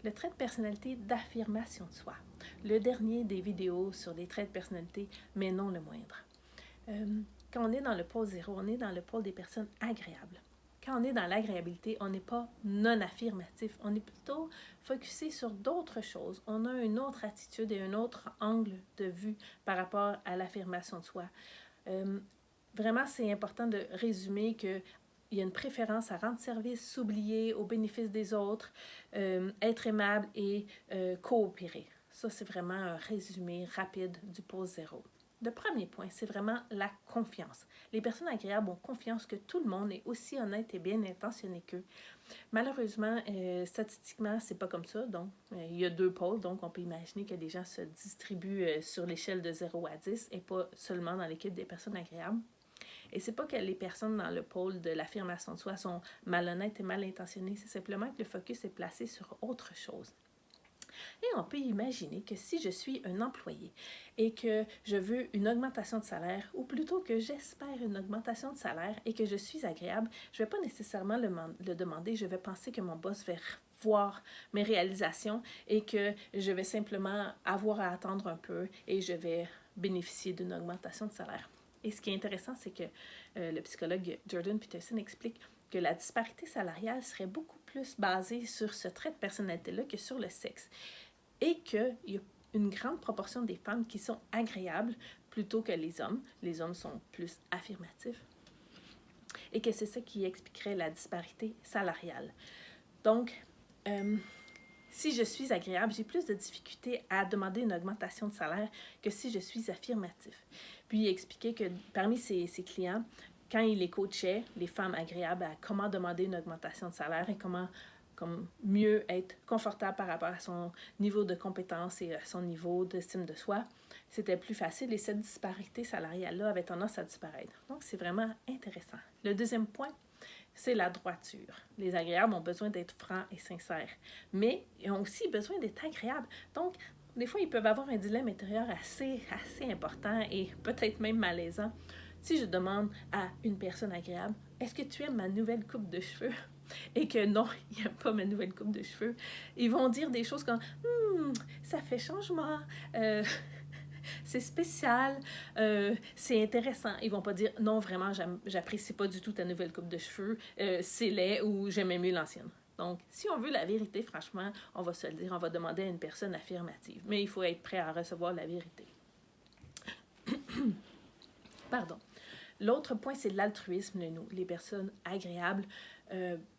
Le trait de personnalité d'affirmation de soi. Le dernier des vidéos sur les traits de personnalité, mais non le moindre. Quand on est dans le pôle 0, on est dans le pôle des personnes agréables. Quand on est dans l'agréabilité, on n'est pas non-affirmatif, on est plutôt focusé sur d'autres choses. On a une autre attitude et un autre angle de vue par rapport à l'affirmation de soi. Vraiment, c'est important de résumer que il y a une préférence à rendre service, s'oublier au bénéfice des autres, être aimable et coopérer. Ça, c'est vraiment un résumé rapide du pôle 0. Le premier point, c'est vraiment la confiance. Les personnes agréables ont confiance que tout le monde est aussi honnête et bien intentionné qu'eux. Malheureusement, statistiquement, c'est pas comme ça. Donc, il y a deux pôles. Donc, on peut imaginer que les gens se distribuent sur l'échelle de 0 à 10 et pas seulement dans l'équipe des personnes agréables. Et c'est pas que les personnes dans le pôle de l'affirmation de soi sont malhonnêtes et mal intentionnées, c'est simplement que le focus est placé sur autre chose. Et on peut imaginer que si je suis un employé et que je veux une augmentation de salaire, ou plutôt que j'espère une augmentation de salaire et que je suis agréable, je ne vais pas nécessairement le demander, je vais penser que mon boss va voir mes réalisations et que je vais simplement avoir à attendre un peu et je vais bénéficier d'une augmentation de salaire. Et ce qui est intéressant, c'est que le psychologue Jordan Peterson explique que la disparité salariale serait beaucoup plus basée sur ce trait de personnalité-là que sur le sexe. Et qu'il y a une grande proportion des femmes qui sont agréables plutôt que les hommes. Les hommes sont plus affirmatifs. Et que c'est ça qui expliquerait la disparité salariale. Donc, si je suis agréable, j'ai plus de difficultés à demander une augmentation de salaire que si je suis affirmatif. Puis il expliquait que parmi ses clients, quand il les coachait, les femmes agréables, à comment demander une augmentation de salaire et comment mieux être confortable par rapport à son niveau de compétence et à son niveau d'estime de soi, c'était plus facile et cette disparité salariale-là avait tendance à disparaître. Donc, c'est vraiment intéressant. Le deuxième point, c'est la droiture. Les agréables ont besoin d'être francs et sincères, mais ils ont aussi besoin d'être agréables. Donc, des fois, ils peuvent avoir un dilemme intérieur assez important et peut-être même malaisant. Si je demande à une personne agréable, est-ce que tu aimes ma nouvelle coupe de cheveux? Et que non, il n'y a pas ma nouvelle coupe de cheveux, ils vont dire des choses comme ça fait changement, c'est spécial, c'est intéressant. Ils vont pas dire non, vraiment, j'apprécie pas du tout ta nouvelle coupe de cheveux, c'est laid ou j'aimais mieux l'ancienne. Donc, si on veut la vérité, franchement, on va se le dire, on va demander à une personne affirmative. Mais il faut être prêt à recevoir la vérité. Pardon. L'autre point, c'est l'altruisme de nous. Les personnes agréables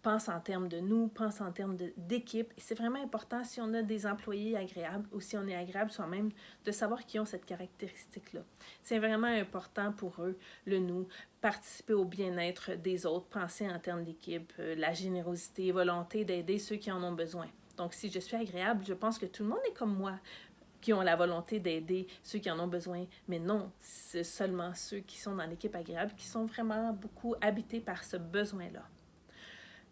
pensent en termes de nous, pensent en termes d'équipe. Et c'est vraiment important, si on a des employés agréables ou si on est agréable soi-même, de savoir qu'ils ont cette caractéristique-là. C'est vraiment important pour eux, le nous, participer au bien-être des autres, penser en termes d'équipe, la générosité, volonté d'aider ceux qui en ont besoin. Donc, si je suis agréable, je pense que tout le monde est comme moi, qui ont la volonté d'aider ceux qui en ont besoin. Mais non, c'est seulement ceux qui sont dans l'équipe agréable qui sont vraiment beaucoup habités par ce besoin-là.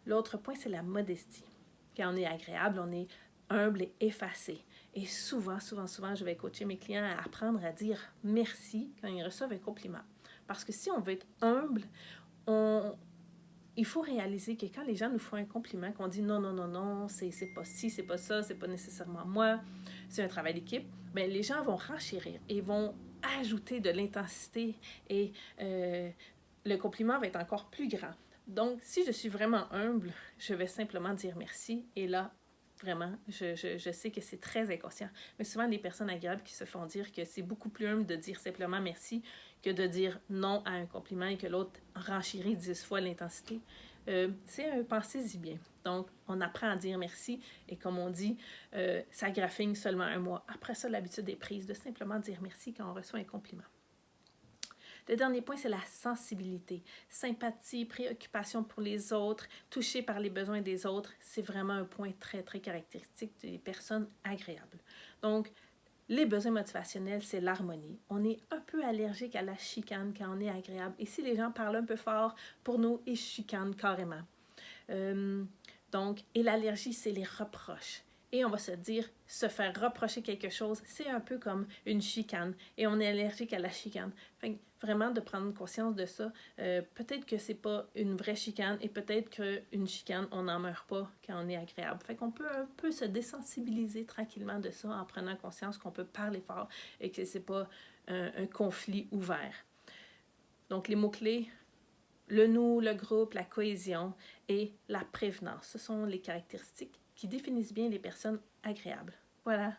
L'autre point, c'est la modestie. Quand on est agréable, on est humble et effacé. Et souvent, je vais coacher mes clients à apprendre à dire merci quand ils reçoivent un compliment. Parce que si on veut être humble, il faut réaliser que quand les gens nous font un compliment, qu'on dit non, c'est pas ci, c'est pas ça, c'est pas nécessairement moi, c'est un travail d'équipe, bien, les gens vont renchérir et vont ajouter de l'intensité et le compliment va être encore plus grand. Donc, si je suis vraiment humble, je vais simplement dire merci et là, vraiment, je sais que c'est très inconscient. Mais souvent, les personnes agréables qui se font dire que c'est beaucoup plus humble de dire simplement merci que de dire non à un compliment et que l'autre renchérit 10 fois l'intensité. C'est un pensez-y bien. Donc, on apprend à dire merci et comme on dit, ça graffine seulement un mois. Après ça, l'habitude est prise de simplement dire merci quand on reçoit un compliment. Le dernier point, c'est la sensibilité. Sympathie, préoccupation pour les autres, touché par les besoins des autres, c'est vraiment un point très, très caractéristique des personnes agréables. Donc, les besoins motivationnels, c'est l'harmonie. On est un peu allergique à la chicane quand on est agréable. Et si les gens parlent un peu fort, pour nous, ils chicanent carrément. Donc, et l'allergie, c'est les reproches. Et on va se dire, se faire reprocher quelque chose, c'est un peu comme une chicane. Et on est allergique à la chicane. Fait que vraiment de prendre conscience de ça. Peut-être que c'est pas une vraie chicane et peut-être qu'une chicane, on n'en meurt pas quand on est agréable. Fait qu'on peut un peu se désensibiliser tranquillement de ça en prenant conscience qu'on peut parler fort et que c'est pas un conflit ouvert. Donc les mots-clés, le nous, le groupe, la cohésion et la prévenance. Ce sont les caractéristiques qui définissent bien les personnes agréables. Voilà.